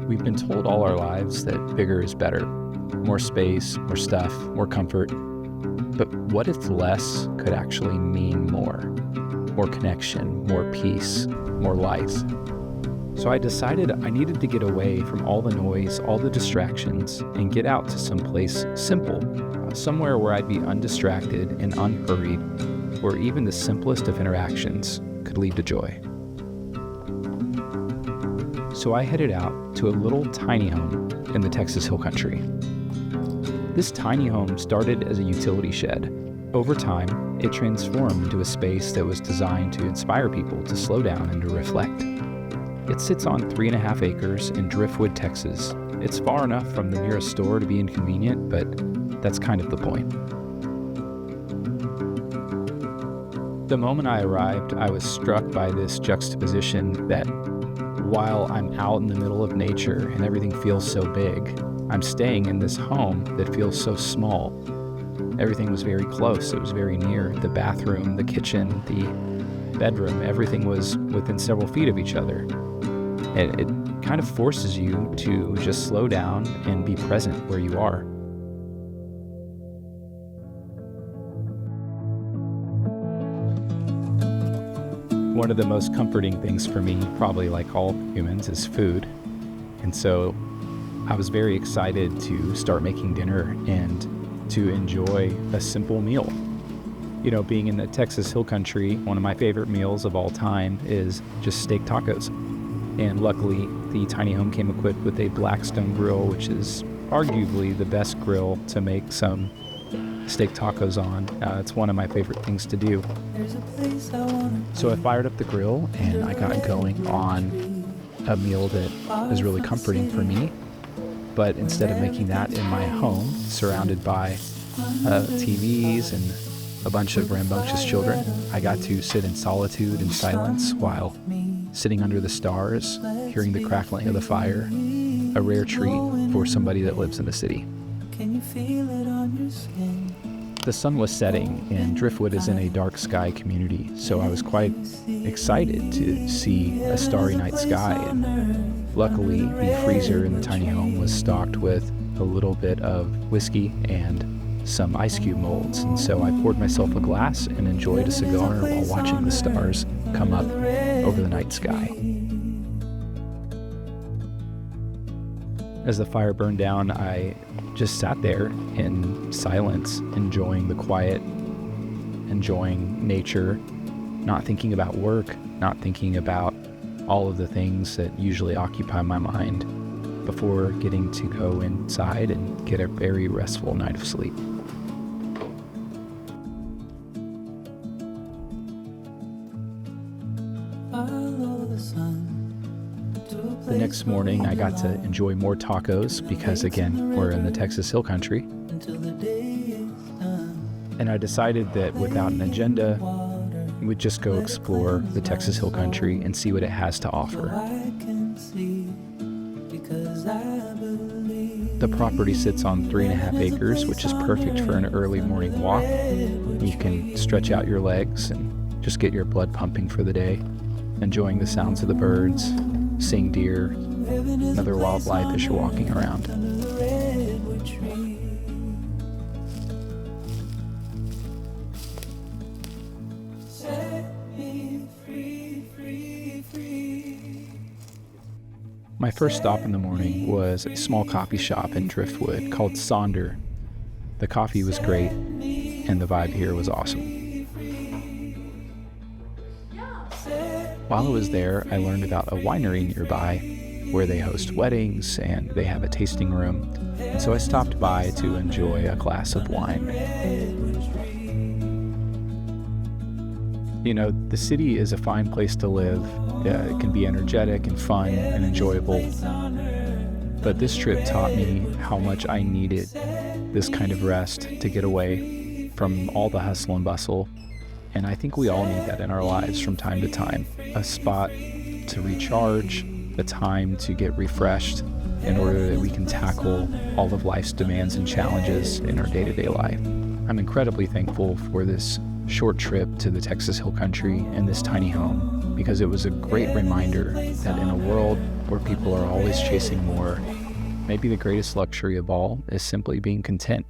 We've been told all our lives that bigger is better. More space, more stuff, more comfort. But what if less could actually mean more? More connection, more peace, more life. So I decided I needed to get away from all the noise, all the distractions, and get out to someplace simple, somewhere where I'd be undistracted and unhurried, where even the simplest of interactions could lead to joy. So I headed out to a little tiny home in the Texas Hill Country. This tiny home started as a utility shed. Over time, it transformed into a space that was designed to inspire people to slow down and to reflect. It sits on 3.5 acres in Driftwood, Texas. It's far enough from the nearest store to be inconvenient, but that's kind of the point. The moment I arrived, I was struck by this juxtaposition that while I'm out in the middle of nature and everything feels so big, I'm staying in this home that feels so small. Everything was very close. It was very near. The bathroom, the kitchen, the bedroom, everything was within several feet of each other. And it kind of forces you to just slow down and be present where you are. One of the most comforting things for me, probably like all humans, is food. And so I was very excited to start making dinner and to enjoy a simple meal. You know, being in the Texas Hill Country, one of my favorite meals of all time is just steak tacos. And luckily, the tiny home came equipped with a Blackstone grill, which is arguably the best grill to make some steak tacos on. It's one of my favorite things to do. So I fired up the grill and I got going on a meal that is really comforting for me. But instead of making that in my home, surrounded by TVs and a bunch of rambunctious children, I got to sit in solitude and silence while sitting under the stars, hearing the crackling of the fire, a rare treat for somebody that lives in the city. Can you feel it on your skin? The sun was setting, and Driftwood is in a dark sky community, so I was quite excited to see a starry night sky. And luckily, the freezer in the tiny home was stocked with a little bit of whiskey and some ice cube molds, and so I poured myself a glass and enjoyed a cigar while watching the stars come up over the night sky. As the fire burned down, I just sat there in silence, enjoying the quiet, enjoying nature, not thinking about work, not thinking about all of the things that usually occupy my mind before getting to go inside and get a very restful night of sleep. The next morning, I got to enjoy more tacos because, again, we're in the Texas Hill Country. And I decided that without an agenda, we'd just go explore the Texas Hill Country and see what it has to offer. The property sits on 3.5 acres, which is perfect for an early morning walk. You can stretch out your legs and just get your blood pumping for the day, enjoying the sounds of the birds, seeing deer, and other wildlife as you're walking around. My first stop in the morning was a small coffee shop in Driftwood called Sonder. The coffee was great, and the vibe here was awesome. While I was there, I learned about a winery nearby where they host weddings and they have a tasting room. And so I stopped by to enjoy a glass of wine. You know, the city is a fine place to live. It can be energetic and fun and enjoyable. But this trip taught me how much I needed this kind of rest to get away from all the hustle and bustle. And I think we all need that in our lives from time to time. A spot to recharge, a time to get refreshed in order that we can tackle all of life's demands and challenges in our day-to-day life. I'm incredibly thankful for this short trip to the Texas Hill Country and this tiny home. because it was a great reminder that in a world where people are always chasing more, maybe the greatest luxury of all is simply being content